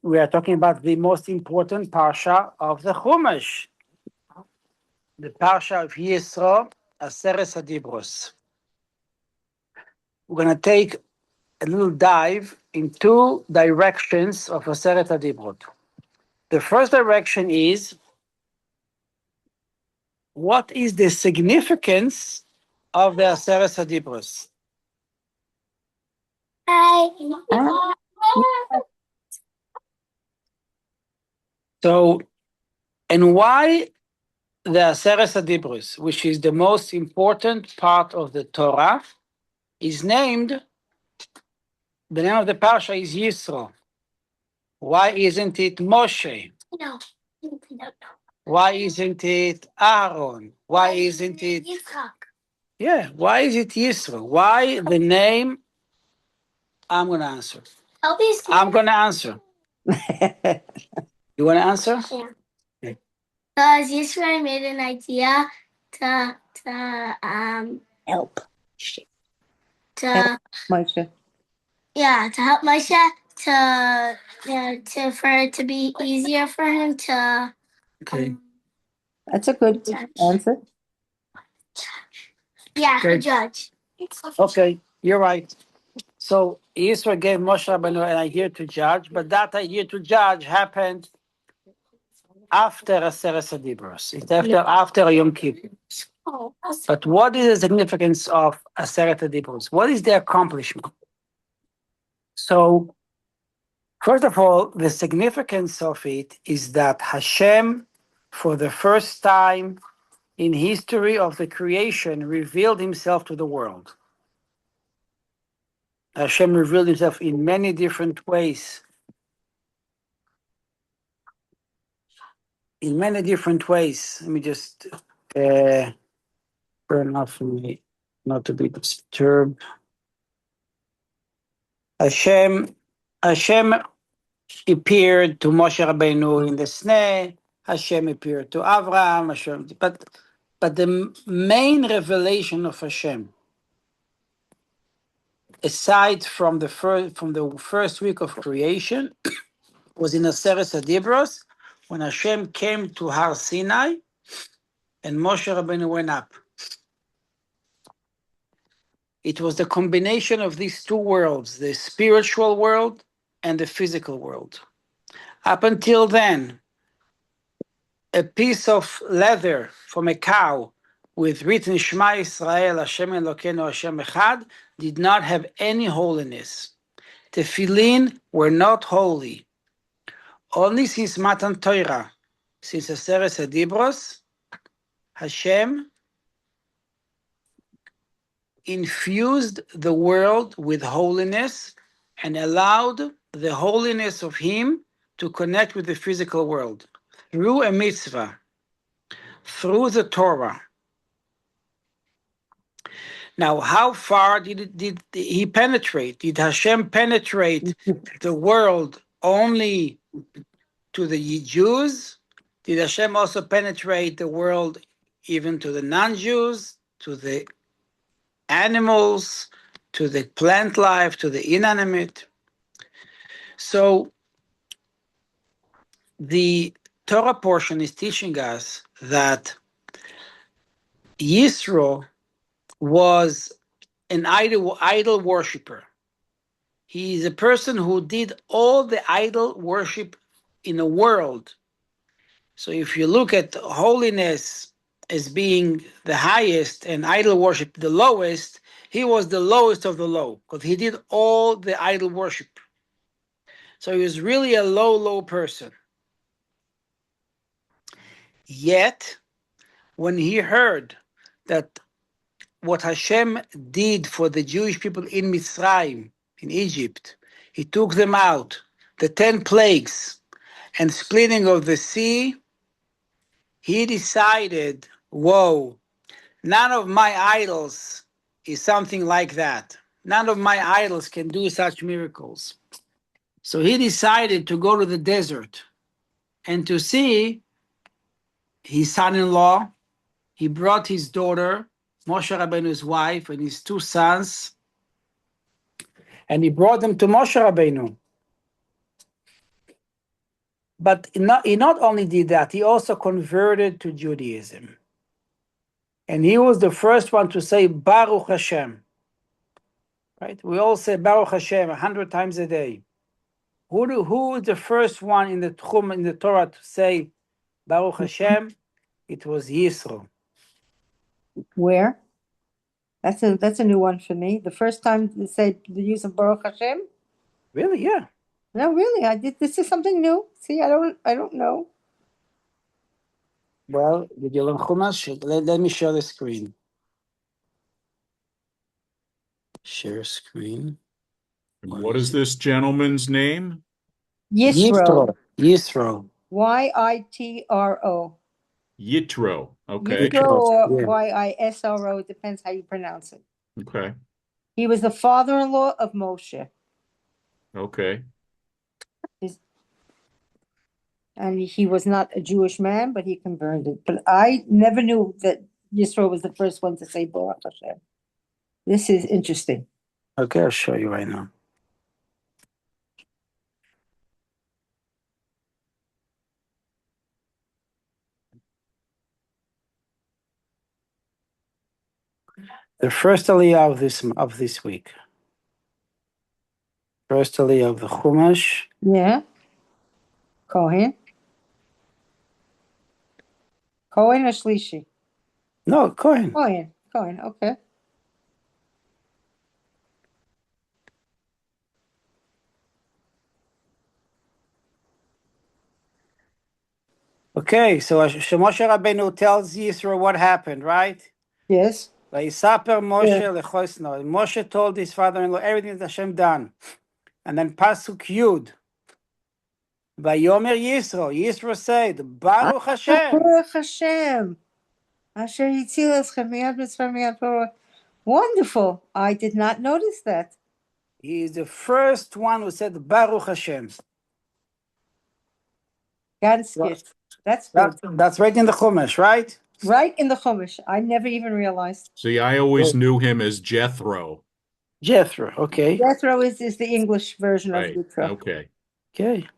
We are talking about the most important parsha of the Chumash, the parsha of Yitro, Aseret HaDibros. We're going to take a little dive in two directions of Aseret HaDibrot. The first direction is, what is the significance of the Aseret HaDibros? So, and why the Aseret HaDibros, which is the most important part of the Torah, is named, the name of the parsha is Yisro. Why isn't it Moshe? No. Why isn't it Aaron? Why isn't it Yitzchak? Yeah, why is it Yisro? Why the name? I'm going to answer. I'm going to answer. You want to answer? Yeah. Okay. Because Yisro made an idea to help. to Moshe. Yeah, to help Moshe for it to be easier for him to. Okay. That's a good answer. Yeah, Okay. judge. Okay, you're right. So Yisro gave Moshe Rabbeinu an idea to judge, but that idea to judge happened after Aseret HaDibros. It's after Yom Kippur. But what is the significance of Aseret HaDibros? What is the accomplishment? So, first of all, the significance of it is that Hashem, for the first time in history of the creation, revealed himself to the world. Hashem revealed himself in many different ways. In many different ways. Let me just turn off me not to be disturbed. Hashem appeared to Moshe Rabbeinu in the sneh. Hashem appeared to Avraham. But the main revelation of Hashem, aside from the first week of creation, was in Aseret HaDibros, when Hashem came to Har Sinai and Moshe Rabbeinu went up. It was the combination of these two worlds, the spiritual world and the physical world. Up until then, a piece of leather from a cow with written Shema Yisrael, Hashem Elokeinu, Hashem Echad, did not have any holiness. Tefillin were not holy. Only since Matan Torah, since Aseret HaDibros, Hashem infused the world with holiness and allowed the holiness of Him to connect with the physical world through a mitzvah, through the Torah. Now, how far did He penetrate? Did Hashem penetrate the world only to the Jews? Did Hashem also penetrate the world even to the non-Jews, to the animals, to the plant life, to the inanimate? So the Torah portion is teaching us that Yisro was an idol worshiper. He is a person who did all the idol worship in the world. So if you look at holiness as being the highest and idol worship the lowest, he was the lowest of the low because he did all the idol worship. So he was really a low person. Yet, when he heard that what Hashem did for the Jewish people in Mitzrayim, in Egypt, He took them out, the 10 plagues and splitting of the sea, he decided, whoa, none of my idols is something like that. None of my idols can do such miracles. So he decided to go to the desert and to see his son-in-law. He brought his daughter, Moshe Rabbeinu's wife, and his 2 sons, and he brought them to Moshe Rabbeinu. But he not only did that, he also converted to Judaism. And he was the first one to say Baruch Hashem. Right? We all say Baruch Hashem 100 times a day. Who is the first one in the Tchum, in the Torah, to say Baruch Hashem? It was Yisro. Where? That's a new one for me. The first time you say the use of Baruch Hashem? Really? Yeah. No, really. This is something new. See, I don't know. Well, did you learn Chumash? Let me share the screen. Share screen. And what is this gentleman's name? Yisro. Yisro. Yitro. Yitro. Okay. Yitro or Yeah. Yisro. It depends how you pronounce it. Okay. He was the father-in-law of Moshe. Okay. And he was not a Jewish man, but he converted. But I never knew that Yisro was the first one to say Baruch Hashem. This is interesting. Okay, I'll show you right now. The first aliyah of this week. First aliyah of the Chumash. Yeah. Kohen. Kohen or Shlishi? No, Kohen. Kohen, okay. Okay, so Moshe Rabbeinu tells Yisro what happened, right? Yes. Vayisaper Moshe lechosno. Moshe told his father-in-law everything that Hashem done. And then Pasuk Yud. Vayomer Yisro. Yisro said, Baruch Hashem. Baruch Hashem. Asher yitzil eschem miyad mitzvah miyad Torah. Wonderful. I did not notice that. He is the first one who said Baruch Hashem. That's good. That's good. That's right in the Chumash, right? Right in the Chumash. I never even realized. See, I always knew him as Jethro. Jethro, okay. Jethro is the English version of Yitro. Okay. Okay.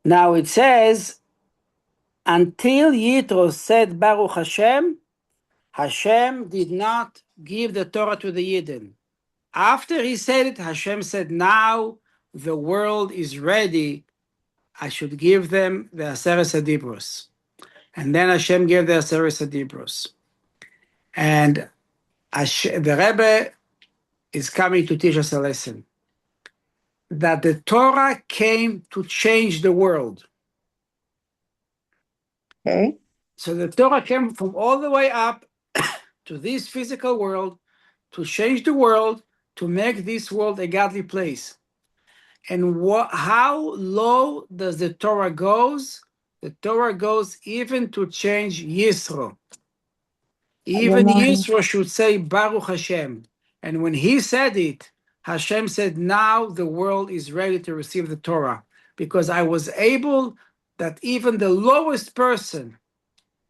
Now it says, until Yitro said Baruch Hashem, Hashem did not give the Torah to the Yidden. After he said it, Hashem said, now the world is ready. I should give them the Aseret Adibros. And then Hashem gave the Aseret Adibros. And the Rebbe is coming to teach us a lesson. That the Torah came to change the world. Okay. So the Torah came from all the way up to this physical world, to change the world, to make this world a godly place. And how low does the Torah goes? The Torah goes even to change Yisro. Even Yisro should say Baruch Hashem. And when he said it, Hashem said, now the world is ready to receive the Torah. Because I was able that even the lowest person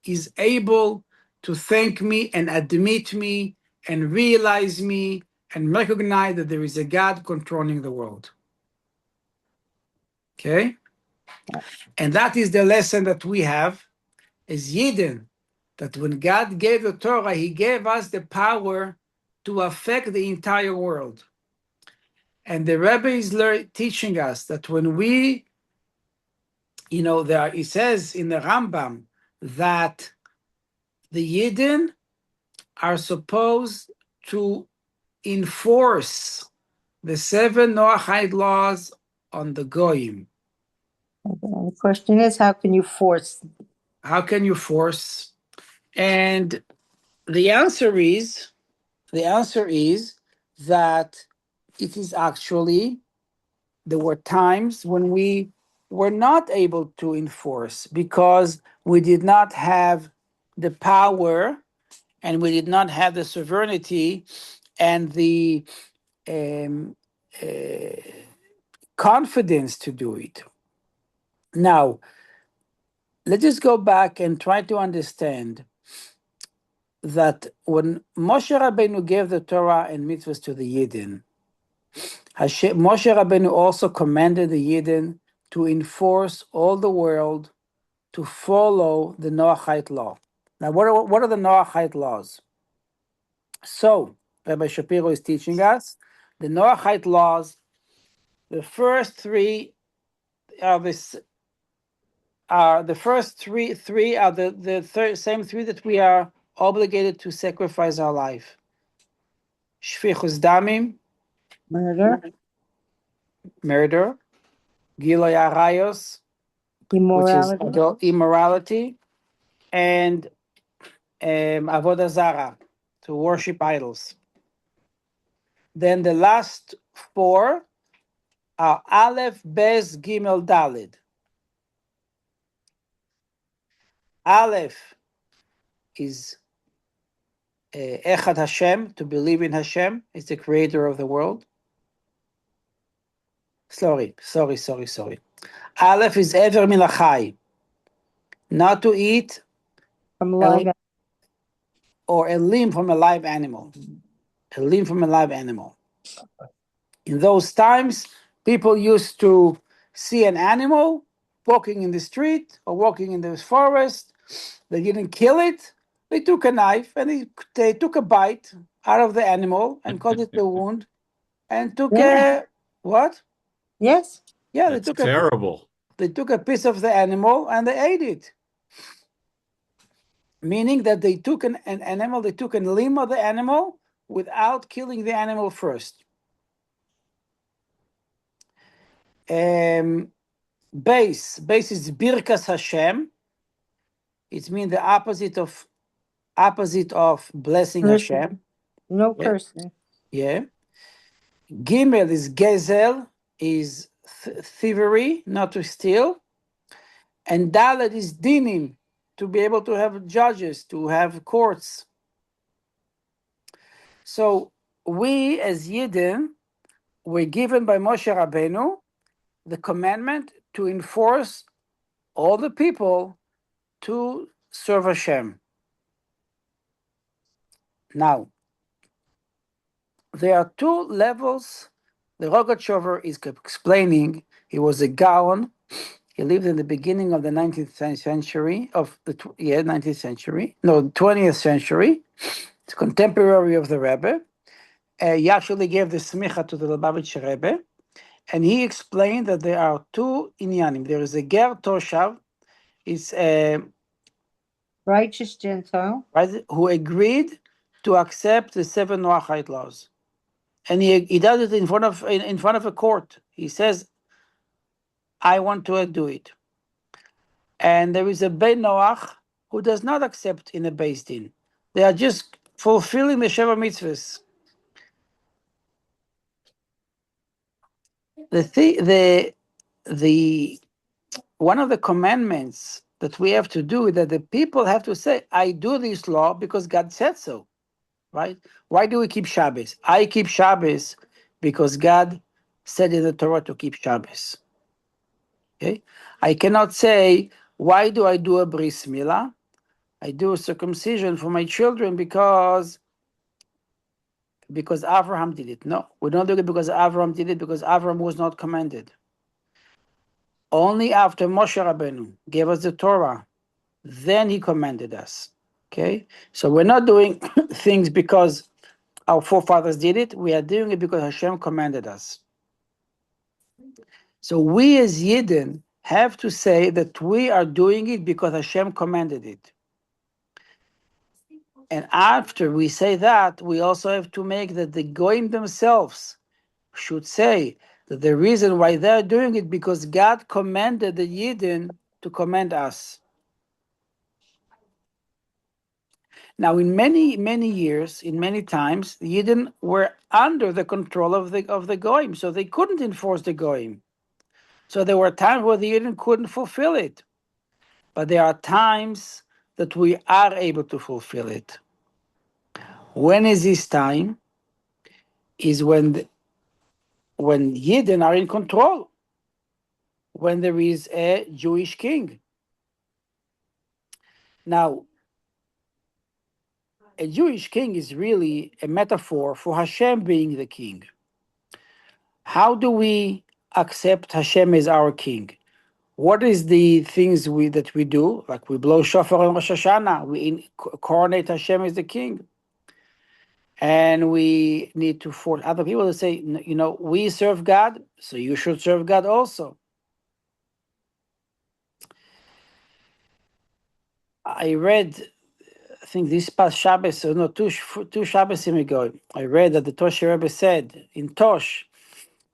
is able to thank me and admit me and realize me and recognize that there is a God controlling the world. Okay? And that is the lesson that we have as Yidden, that when God gave the Torah, he gave us the power to affect the entire world. And the Rebbe is teaching us that when we, he says in the Rambam that the Yidden are supposed to enforce the 7 Noahide laws on the Goyim. Okay. The question is, how can you force? How can you force? And the answer is that it is actually, there were times when we were not able to enforce because we did not have the power and we did not have the sovereignty and the confidence to do it. Now, let's just go back and try to understand that when Moshe Rabbeinu gave the Torah and mitzvahs to the Yidden, Moshe Rabbeinu also commanded the Yidden to enforce all the world to follow the Noahide law. Now, what are the Noahide laws? So, Rabbi Shapiro is teaching us the Noahide laws. The first three are this. The first three are the same three that we are obligated to sacrifice our life. Shfichus damim, murder, Giloy arayos, which is immorality, and avodah zara, to worship idols. Then the last four are Aleph, Bez, Gimel, Dalid. Aleph is Echad Hashem, to believe in Hashem, is the creator of the world. Sorry. Aleph is Ever Milachai, not to eat From live. or a limb from a live animal. A limb from a live animal. In those times, people used to see an animal walking in the street or walking in the forest. They didn't kill it. They took a knife and they took a bite out of the animal and caused it a wound and took a what? Yes. Yeah, That's terrible. They took a piece of the animal and they ate it. Meaning that they took an animal, they took a limb of the animal without killing the animal first. Base is Birkas Hashem. It means the opposite of blessing Hashem. No cursing. Yeah. Gimel is Gezel, is thievery, not to steal. And Dalet is Dinim, to be able to have judges, to have courts. So we as Yidden were given by Moshe Rabbeinu the commandment to enforce all the people to serve Hashem. Now, there are two levels. The Rogachover is explaining. He was a Gaon. He lived in the beginning of the 19th century, 20th century. It's a contemporary of the Rebbe. He actually gave the smicha to the Lubavitcher Rebbe. And he explained that there are two inyanim. There is a ger toshav, it's a righteous Gentile, right, who agreed to accept the 7 Noachite laws, and he does it in front of a court. He says, "I want to do it." And there is a Ben Noach who does not accept in a Beis Din. They are just fulfilling the Sheva mitzvahs. The one of the commandments that we have to do is that the people have to say, "I do this law because God said so." Right? Why do we keep Shabbos? I keep Shabbos because God said in the Torah to keep Shabbos. Okay? I cannot say, why do I do a bris milah? I do a circumcision for my children because Abraham did it. No, we don't do it because Abraham did it, because Abraham was not commanded. Only after Moshe Rabbeinu gave us the Torah, then he commanded us. Okay? So we're not doing things because our forefathers did it. We are doing it because Hashem commanded us. So we as Yidden have to say that we are doing it because Hashem commanded it. And after we say that, we also have to make that the Goyim themselves should say that the reason why they're doing it because God commanded the Yidden to command us. Now, in many, many years, in many times, the Yidden were under the control of the Goyim, so they couldn't enforce the Goyim. So there were times where the Yidden couldn't fulfill it. But there are times that we are able to fulfill it. When is this time? Is when Yidden are in control. When there is a Jewish king. Now, a Jewish king is really a metaphor for Hashem being the king. How do we accept Hashem as our king? What is the things that we do? Like we blow shofar on Rosh Hashanah, we coronate Hashem as the king. And we need to force other people to say, we serve God, so you should serve God also. I read, I think this past Shabbos, or no, two Shabbos ago, I read that the Tosh Rebbe said in Tosh,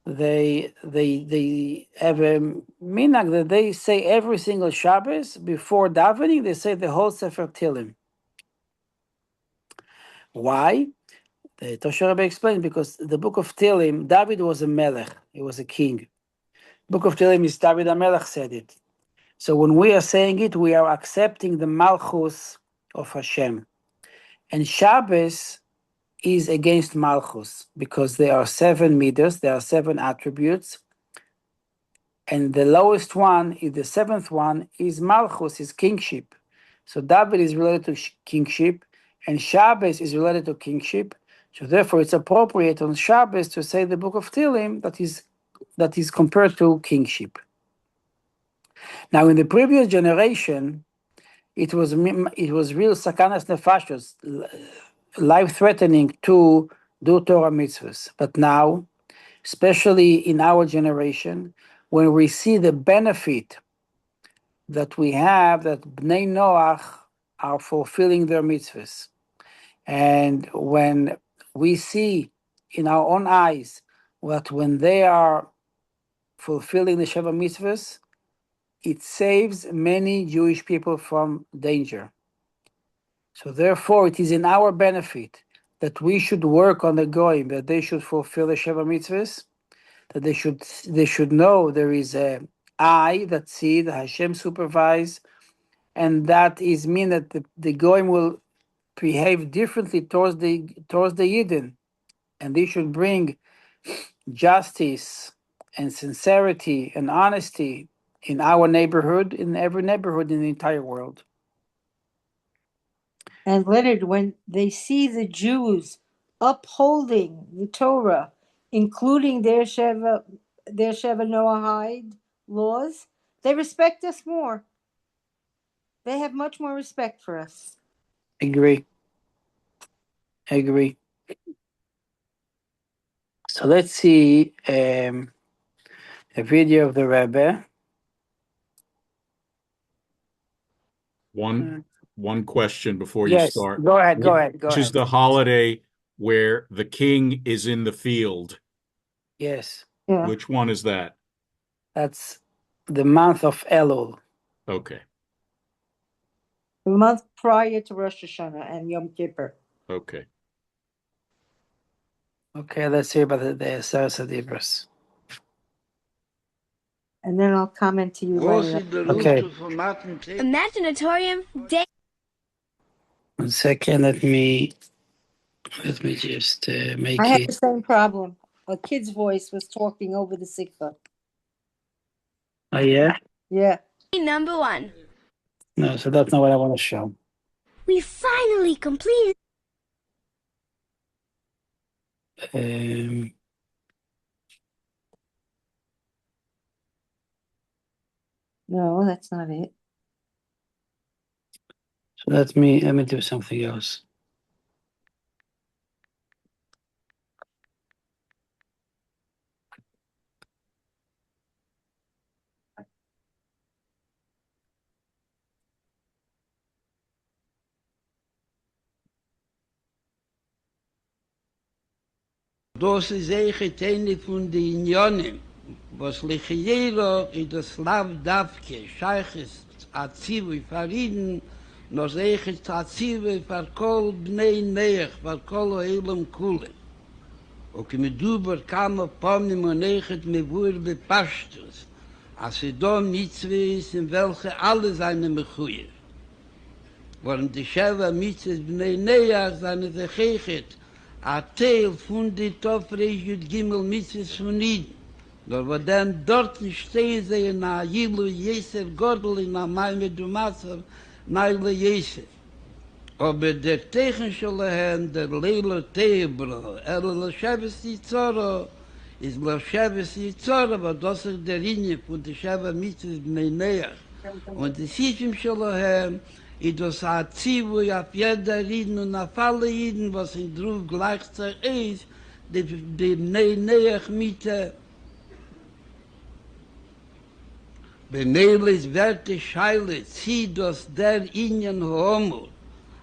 they have a minhag that they say every single Shabbos before davening, they say the whole Sefer Tilim. Why? The Tosh Rebbe explained, because the book of Tilim, David was a melech, he was a king. Book of Tilim is David HaMelech said it. So when we are saying it, we are accepting the Malchus of Hashem. And Shabbos is against Malchus, because there are 7 midas, there are 7 attributes, and the lowest one, is the 7th one, is Malchus, is kingship. So David is related to kingship, and Shabbos is related to kingship. So therefore, it's appropriate on Shabbos to say the book of Tilim that is compared to kingship. Now, in the previous generation, it was real sakanas nefashos, life-threatening to do Torah mitzvahs. But now, especially in our generation, when we see the benefit that we have, that Bnei Noach are fulfilling their mitzvahs, and when we see in our own eyes that when they are fulfilling the Sheva mitzvahs, it saves many Jewish people from danger. So therefore, it is in our benefit that we should work on the goyim, that they should fulfill the Sheva mitzvahs, that they should know there is a eye that see, that Hashem supervise, and that is mean that the goyim will behave differently towards the Yidden, and they should bring justice and sincerity and honesty in our neighborhood, in every neighborhood in the entire world. And Leonard, when they see the Jews upholding the Torah, including their Sheva Noahide laws, they respect us more. They have much more respect for us. Agree. So let's see a video of the Rebbe. One question before you Yes, start. go ahead. Which is the holiday where the king is in the field? Yes. Yeah. Which one is that? That's the month of Elul. Okay. The month prior to Rosh Hashanah and Yom Kippur. Okay. Okay, let's hear about the Aseret Dibros. And then I'll comment to you later. Okay. Imaginatorium Day. 1 second, let me just make I had it. the same problem. A kid's voice was talking over the sikha. Oh, yeah? Yeah. Number 1. No, so that's not what I want to show. We finally completed. No, that's not it. So let me do something else. Das ist echt eine von den Unionen, was Lechiero in das Lav Davke, Scheiches, Azivu, Fariden, nos echt Azivu, Farkol, Bnei Neach, Farkol, Oelam, Kulen. Und mit Duber kam auf Pomnim und echt mit Wur bepashtus, als sie da Mitzvahs, in welche alle seine Mechuyer. Warum die Sheva Mitzvahs Bnei Neach seine Zechechet, a Teil von die Tofreisch Jud Gimel Mitzvahs von Iden. Nur wo dann dort stehen sie in a Jilu Jeser Gordel in a Maime Dumasser Neile Jeser. Aber der Technische Lehen, der Leila Teebro, Lashevesi Zoro, ist Loscheves Yitzor, aber das ist der Linie von der Sheva Mitzvahs Bnei Neach. Und die Sifim Shalohem, ist das Azivui auf jeder Jiden und auf alle Jiden, was in Druf gleichzeitig ist, die Bnei Neach Mitte. Bemelis wird die Scheile, zieht das der Ingen Homo,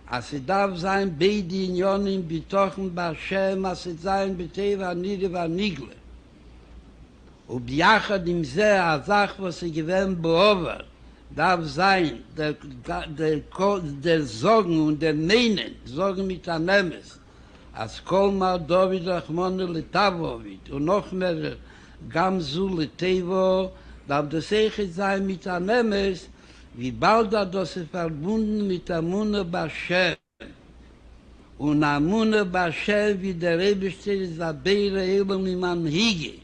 als sie darf sein, beide Unionen betochen Bashem, als sie sein, beteva Nide war Nigle. Und jachad im See, a Sach, was sie gewähnt beover, darf sein, der Sorgen und der Meinen, Sorgen mit Anemes, als Kolmar David Rachmone Letavovit und noch mehr Gamzu Letevo, darf das Eiche sein mit Anemes, wie bald das ist verbunden mit Amune Bashem. Und Amune Bashem, wie der Rebeste ist, der Beire Elom im Anhige.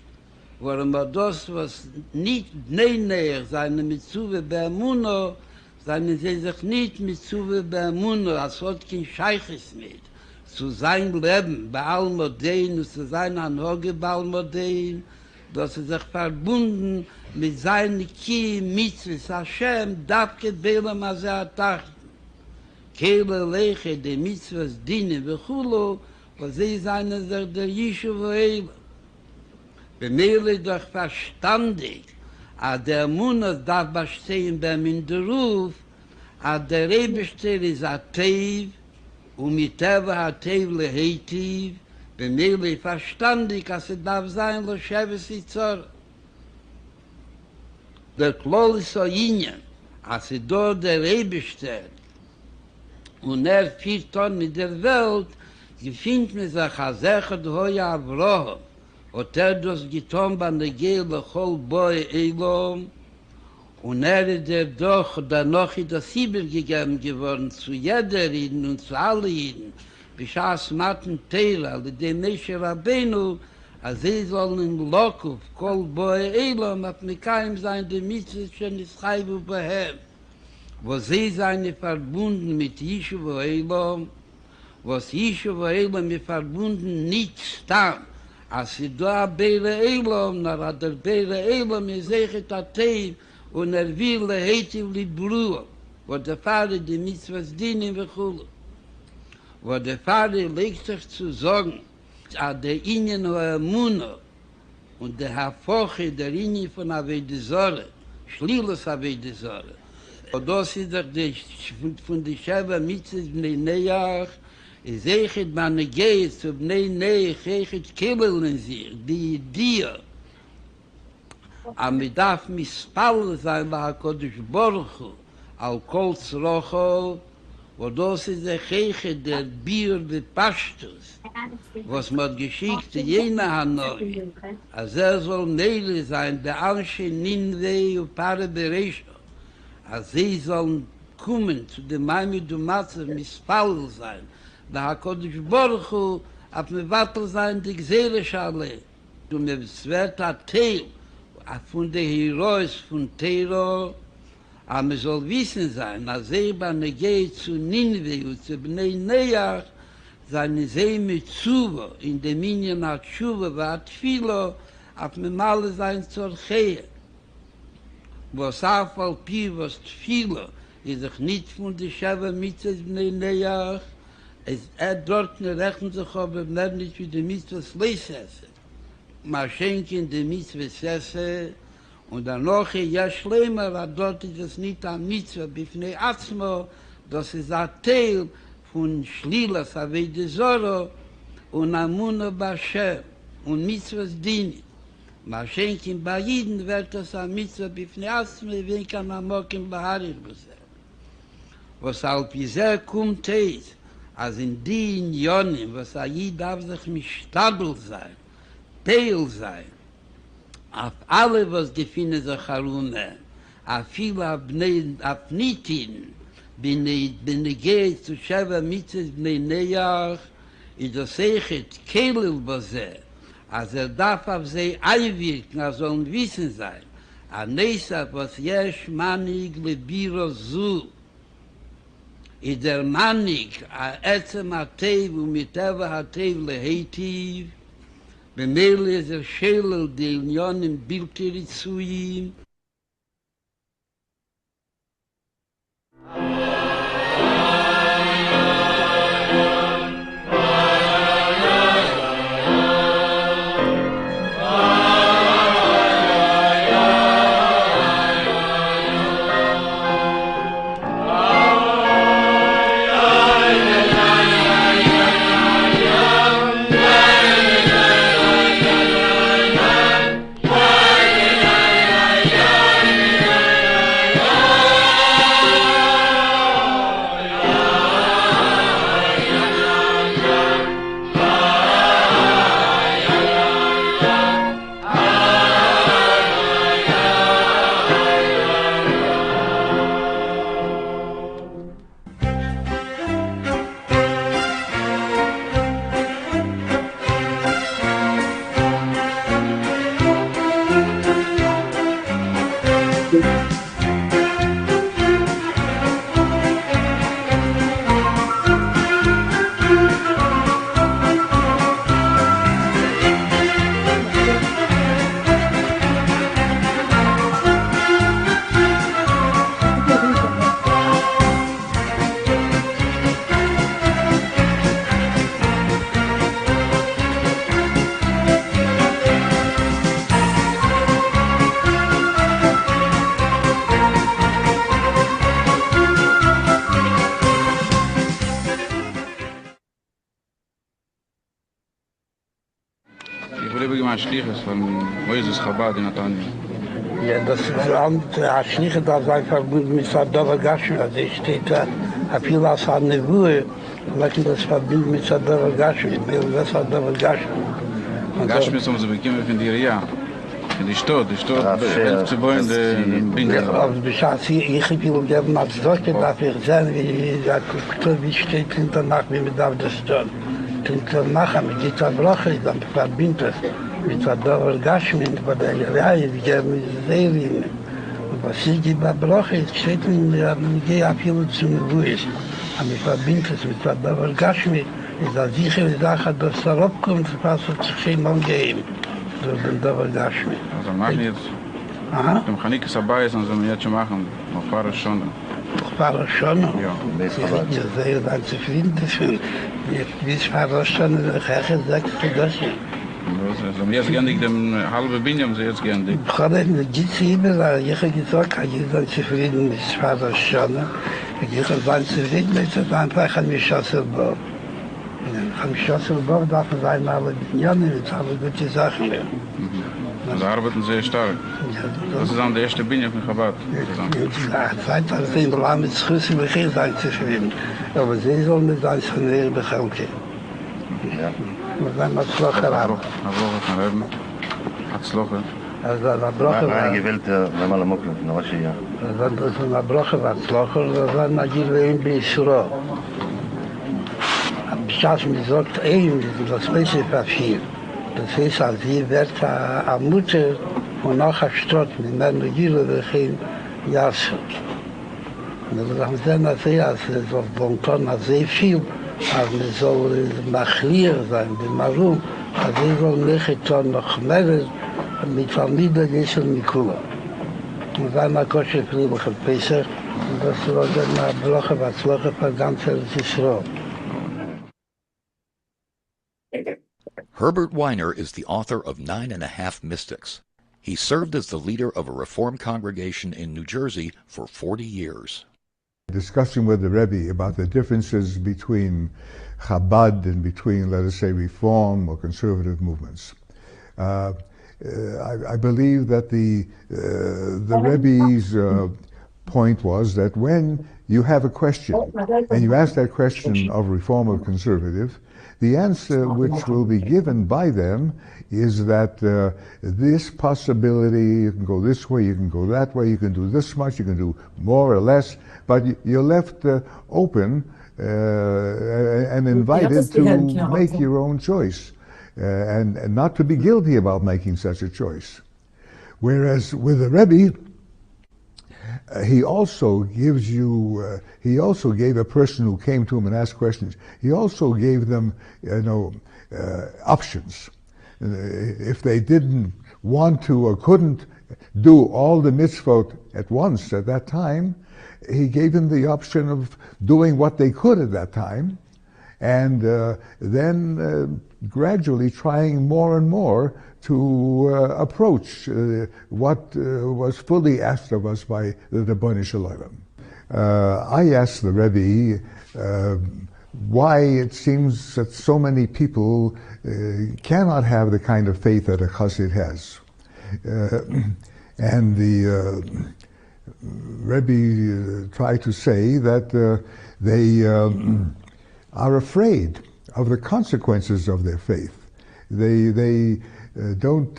Warum das, was nicht näher seine Mitzuwe bei Amuno, seien sie sich nicht Mitzuwe bei Amuno, als hat kein Scheiches mit. Zu sein Leben bei Almodein und zu sein Anhoge bei Almodein, dass sie sich verbunden mit seinen Kiem, Mitzvahs, Hashem, Davke, Bela, Mazeatach, Kele, Leche, die Mitzvahs, Dine, Bechulo, was sie seien sich der Yishuv Eile. Bemeile doch verstandig, a der Munas darf bestehen beim in der Ruf, a der Rebester ist a Teiv, und mit Teva a Teiv leheitiv, bemeile verstandig, as es darf sein, lo Sheves Yitzor. Der Klol ist so Inyan, as es dort der Rebester, und führt dann mit der Welt, gefindt mir sich a Sechet hoya Avrohom, und das getan bei der Gehle Chol Boi Elom, und ist doch danach in das Sibir gegeben geworden, zu jeder Jeden und zu allen Jeden, Bishas Maten Teira, alle dem Meshe Rabbeinu, als sie sollen im Lokuf, Chol Boi Elom, ab Mekaim sein, die Mitzvah schon ist Chaivu Behem, wo sie seine verbunden mit Yishuv Elom, was Yishuv Elom ist verbunden nicht stamm, als sie da Beile Elom, na der Beile Elom ist echt a Teib, und will heitiv li Brua, wo der Vater die Mitzvahs dienen bechulu. Wo der Vater legt sich zu sagen, a der Ingen o Amuno, und der Hafoche, der Ingen von Avedizore, Schlilos Avedizore. Und das ist doch von der Sheva Mitzvahs Bnei Neach, is echt man geht zu Bnei Neach, echt kibbeln sich, die Idee, am darf mispal sein, wa HaKadosh Baruch Hu, al kol Tzrocho, wo das ist echt der Bier de Pashtus, was man geschickt, jener Hanoi, als soll Neile sein, der Anshe Ninwe und Pare Beresho, als sie sollen kommen zu dem Maimid und Matzev mispal sein, da HaKadosh Baruch Hu, ab me Wattel sein, die Gseele-Schale, und me wird a Teil, von den Heroes von Tero, aber man soll wissen sein, als man geht zu Ninwe und zu Bnei Neach, seine See mit Zuwa, in dem Minion hat Schuwa, war Tfilo, auf mir mal sein zur Chehe. Was auf Alpi, was Tfilo, ist sich nicht von der Sheva Mitzvahs Bnei Neach, dort rechnen sich aber nicht wie die Mitzvahs Leisesse. Man schenken die Mitzvahs Esse, und dann noch ja schlimmer, weil dort ist es nicht ein Mitzvah, bifnei Atzmo, das ist ein Teil von Schlilas, Avedizoro, und Amuna Bashem, und Mitzvahs Dini. Man schenken bei Jiden, wird das ein Mitzvah, bifnei Atzmo, wenn kann Amokim Baharir besetzen. Was auf dieser kommt ist, als in die Unionen, was ein Jid darf sich mit Stadl sein, Teil sein, auf alle, was gefunden sich herume, auf viele auf Nitin, bin ich gehe zu Sheva Mitzvahs Bnei Neach, ist das echt Kehlel Bose, als darf auf sie einwirken, sollen wissen sein, a Nesaf, was jesch Manig lebiro zu, ist der Manig, a Etzem Hatev, und mit Eva Hatev leheitiv, במילא זה שאלה דעניונים בלתי רצויים. Ich will übrigens mal Schliches von Moises Chabad in Natanja. Ja, das ist ein Schliche, das einfach mit Sadova Gashmi, also steht da, viel als eine Nevue, lassen das verbinden mit Sadova Gashmi, mit Sadova Gashmi. Gashmi ist, sie bekommen von der Ria. Die Stadt, wenn zu bauen, den Binden. Aber bescheid, ich will geben, als solche darf ich sein, wie steht hinter Nacht, wie man darf das tun. Hinter Nacht, mit dieser Brache, dann verbindet mit Sadova Gashmi, bei der Ria, wie geben Levin. Und was ist die Brache, steht in der Gehe viel zu Nevus. Aber ich verbinde es mit Sadova Gashmi, ist eine sichere Sache, dass er abkommt, was es sich immer geben. Durch den Sadova Gashmi. Also machen jetzt, dem Chanikas Abayis, und so wir jetzt schon machen, auf Parshat schon. Parshat schon? Ja. Ich bin sehr zufrieden dafür. Wie es Parshat schon, ich habe gesagt, das ist. Also jetzt gerne dem halbe Binjam, sie jetzt gerne. Ich habe nicht immer, ich habe gesagt, ich bin zufrieden mit Parshat schon. Ich bin zufrieden mit dem einfach an mich Schosselbau. Am Schosselbau darf man sein, alle Binjam, mit alle gute Sachen. Also arbeiten sehr stark. Das ist dann der erste Binjam von Chabad. Seit als in Blam mit Schüsse begin sein zufrieden. Aber sie sollen mit sein von der Begelke. Ja. Wir sind mal Slocher haben. Abroche von Reben. Hatzloche. Also da Broche war gewählt, wenn man am Okno, na was ja. dann das na Broche war Slocher, da waren na Levin bis Shuro. Am Schas mir sagt, das weiß ich viel. Das ist, als sie wird eine Mutter und nachher Stott mit meiner Gile begin Jassen. Und das haben sie dann sehr, als es auf Bonton sehr viel, als man soll Machlier sein, die Marum, als sie soll nicht noch mehr mit Familie lesen Mikula. Und dann eine Kosche Friedrich und Pesach, und das war dann eine Bloche, was Bloche für ganz Israel. Herbert Weiner is the author of 9.5 Mystics. He served as the leader of a Reform congregation in New Jersey for 40 years. Discussing with the Rebbe about the differences between Chabad and between, let us say, Reform or conservative movements. I believe that the Rebbe's point was that when you have a question and you ask that question of Reform or conservative, the answer which will be given by them is that this possibility, you can go this way, you can go that way, you can do this much, you can do more or less, but you're left open and invited to make your own choice and not to be guilty about making such a choice. Whereas with the Rebbe, he also gives you, he also gave a person who came to him and asked questions, he also gave them, options. if they didn't want to or couldn't do all the mitzvot at once at that time, he gave them the option of doing what they could at that time, and then gradually trying more and more to approach what was fully asked of us by the Ribono Shel Olam. I asked the Rebbe why it seems that so many people cannot have the kind of faith that a chassid has. And the Rebbe tried to say that they are afraid of the consequences of their faith. They don't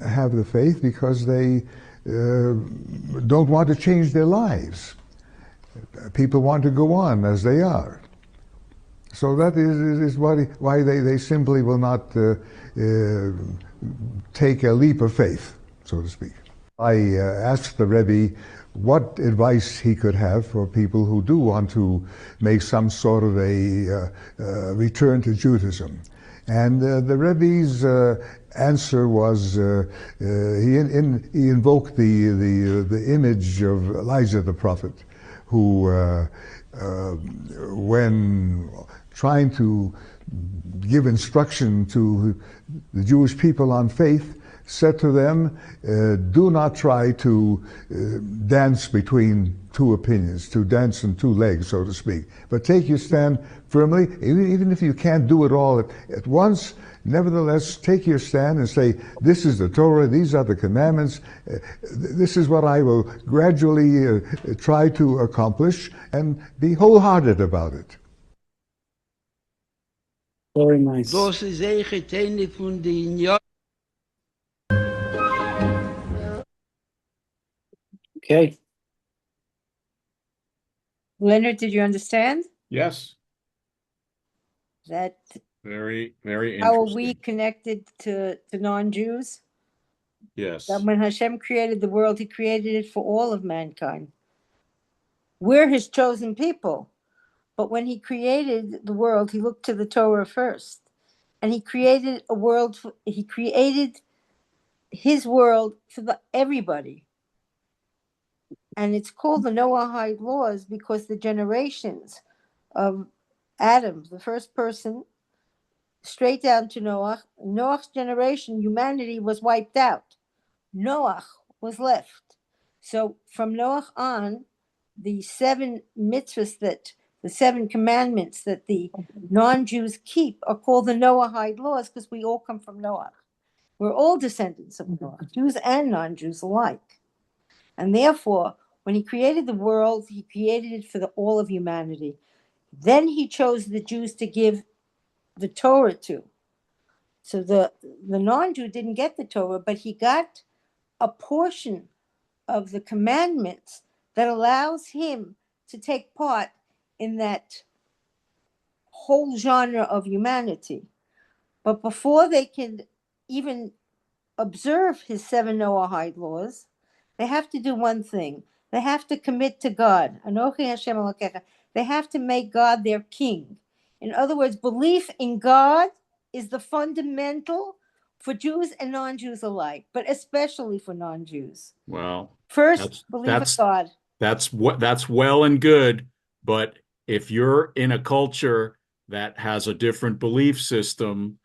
have the faith because they don't want to change their lives. People want to go on as they are. So that is why they simply will not take a leap of faith, so to speak. I asked the Rebbe what advice he could have for people who do want to make some sort of a return to Judaism. And the Rebbe's answer was he invoked the image of Elijah the prophet, who when trying to give instruction to the Jewish people on faith, said to them, do not try to dance between two opinions, to dance on two legs, so to speak, but take your stand firmly, even if you can't do it all at once. Nevertheless, take your stand and say, this is the Torah, these are the commandments, this is what I will gradually try to accomplish, and be wholehearted about it. Very nice. Das ist echt eine von den Okay. Leonard, did you understand Yes. that? Very, very How are interesting. we connected to non-Jews? Yes. That when Hashem created the world, he created it for all of mankind. We're his chosen people. But when he created the world, he looked to the Torah first. And he created a world, he created his world for everybody. And it's called the Noahide laws because the generations of Adam, the first person, straight down to Noah's generation, humanity was wiped out. Noah was left. So from Noah on, the seven mitzvahs the seven commandments that the non-Jews keep are called the Noahide laws because we all come from Noah. We're all descendants of Noah, Jews and non-Jews alike. And therefore, when he created the world, he created it for all of humanity. Then he chose the Jews to give the Torah to. So the non-Jew didn't get the Torah, but he got a portion of the commandments that allows him to take part in that whole genre of humanity. But before they can even observe his seven Noahide laws, they have to do one thing. They have to commit to God. Anochi Hashem Elokecha. They have to make God their king. In other words, belief in God is the fundamental for Jews and non-Jews alike, but especially for non-Jews. Well, First, believe in God. That's well and good, but if you're in a culture that has a different belief system,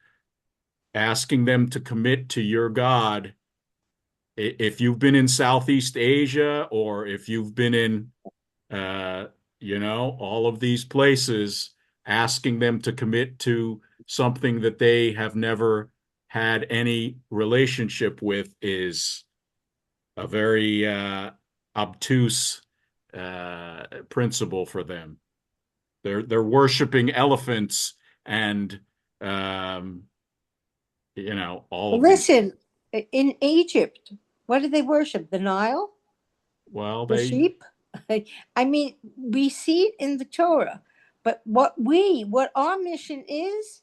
asking them to commit to your God, if you've been in Southeast Asia or if you've been in, all of these places, asking them to commit to something that they have never had any relationship with is a very obtuse principle for them. They're worshiping elephants and all of Listen, in Egypt, what did they worship? The Nile? Well, the sheep? I mean, we see it in the Torah, but what our mission is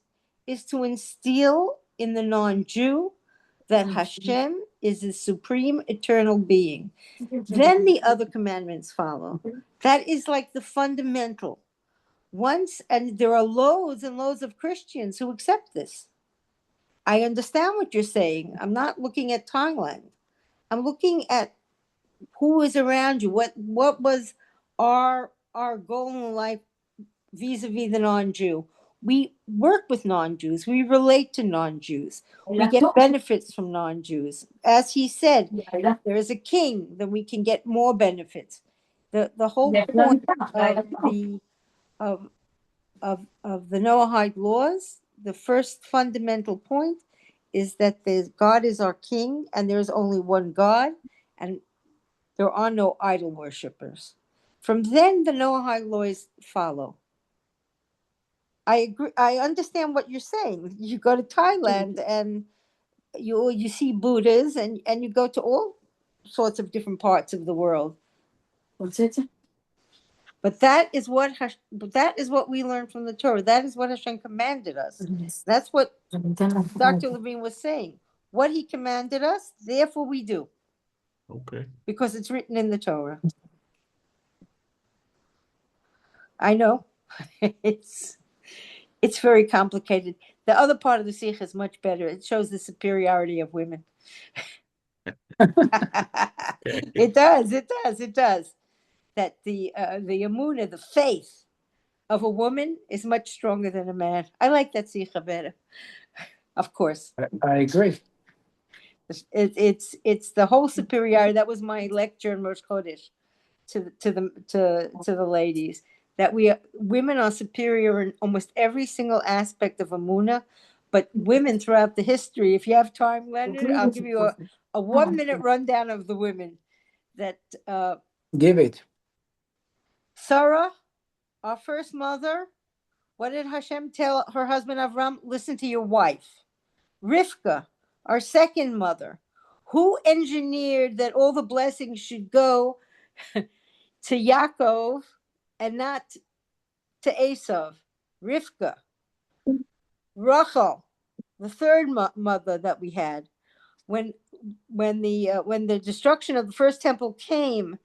to instill in the non-Jew that Hashem is the supreme eternal being. Then the other commandments follow. That is like the fundamental. And there are loads and loads of Christians who accept this. I understand what you're saying. I'm not looking at Thailand. I'm looking at who is around you. What was our goal in life vis-a-vis the non-Jew? We work with non-Jews. We relate to non-Jews. We get benefits from non-Jews. As he said, there is a king, then we can get more benefits. The whole point of the Noahide laws, the first fundamental point is that God is our king, and there is only one God, and there are no idol worshippers. From then, the Noahide laws follow. I agree. I understand what you're saying. You go to Thailand and you see Buddhas, and you go to all sorts of different parts of the world. But that is what we learn from the Torah. That is what Hashem commanded us. That's what Dr. Levin was saying. What he commanded us, therefore we do. Okay. Because it's written in the Torah. I know. It's very complicated. The other part of the Sikh is much better. It shows the superiority of women. It does. That the emunah, the faith of a woman is much stronger than a man. I like that Sikha better. Of course. I agree. It's the whole superiority. That was my lecture in Rosh Chodesh to the ladies, that women are superior in almost every single aspect of emunah, but women throughout the history. If you have time, Leonard, I'll give you a 1-minute rundown of the women. That Give it. Sarah, our first mother, what did Hashem tell her husband Avram? Listen to your wife. Rivka, our second mother, who engineered that all the blessings should go to Yaakov and not to Esav? Rivka. Rachel, the third mother that we had. When the destruction of the first temple came,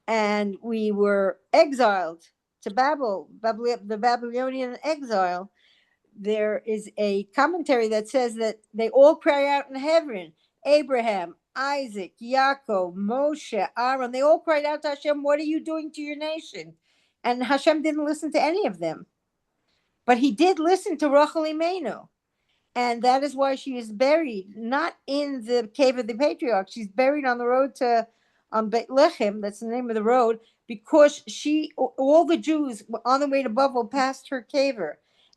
and we were exiled to the Babylonian exile, there is a commentary that says that they all cry out in heaven. Abraham, Isaac, Yaakov, Moshe, Aaron, they all cried out to Hashem, what are you doing to your nation? And Hashem didn't listen to any of them. But he did listen to Rachel Imenu. And that is why she is buried, not in the cave of the patriarch. She's buried on the road to Beit Lechem, that's the name of the road, because all the Jews on the way to Babel passed her caver.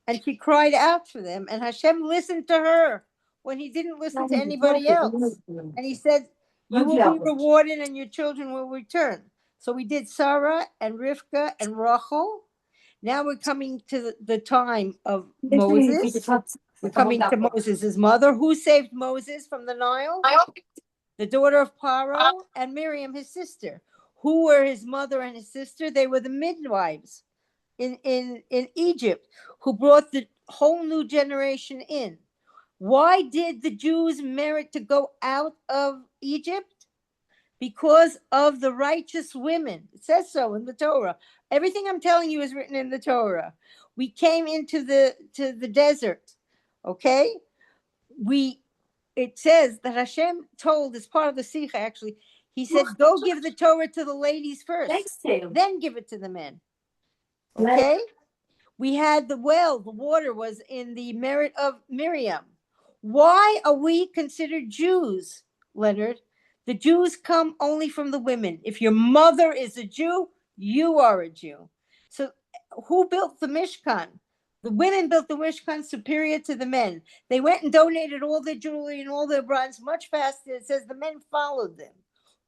And she cried out for them, and Hashem listened to her when he didn't listen to anybody else. And he said, you will be rewarded and your children will return. So we did Sarah and Rivka and Rachel. Now we're coming to the time of Moses. We're coming to Moses' mother. Who saved Moses from the Nile? The daughter of Paro and Miriam, his sister. Who were his mother and his sister? They were the midwives in Egypt who brought the whole new generation in. Why did the Jews merit to go out of Egypt? Because of the righteous women. It says so in the Torah. Everything I'm telling you is written in the Torah. We came into the desert. Okay? It says that Hashem told, as part of the Sikha actually, he said, go give the Torah to the ladies first, then give it to the men. Okay? We had the water was in the merit of Miriam. Why are we considered Jews, Leonard? The Jews come only from the women. If your mother is a Jew, you are a Jew. So who built the Mishkan? The women built the Mishkan superior to the men. They went and donated all their jewelry and all their bronze much faster. It says the men followed them.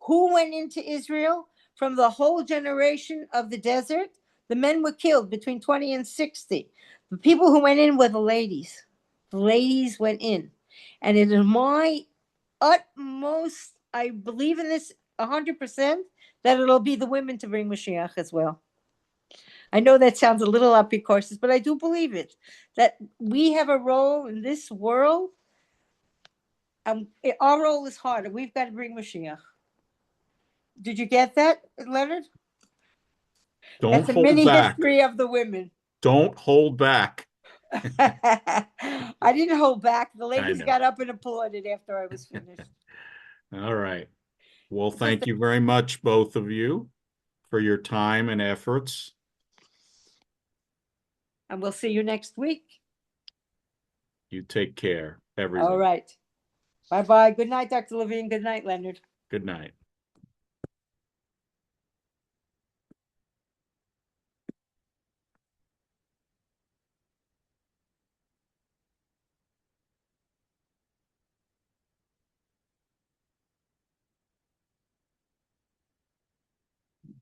Who went into Israel? From the whole generation of the desert, the men were killed between 20 and 60. The people who went in were the ladies. The ladies went in. And it is my utmost, I believe in this 100%, that it'll be the women to bring Mashiach as well. I know that sounds a little apicursus, but I do believe it, that we have a role in this world. Our role is harder. We've got to bring Mashiach. Did you get that, Leonard? Don't That's a hold mini back. history of the women. Don't hold back. I didn't hold back. The ladies know. got up and applauded after I was finished. All right. Well, Just thank you very much, both of you, for your time and efforts. And we'll see you next week. You take care, everyone. All right. Bye-bye. Good night, Dr. Levine. Good night, Leonard. Good night.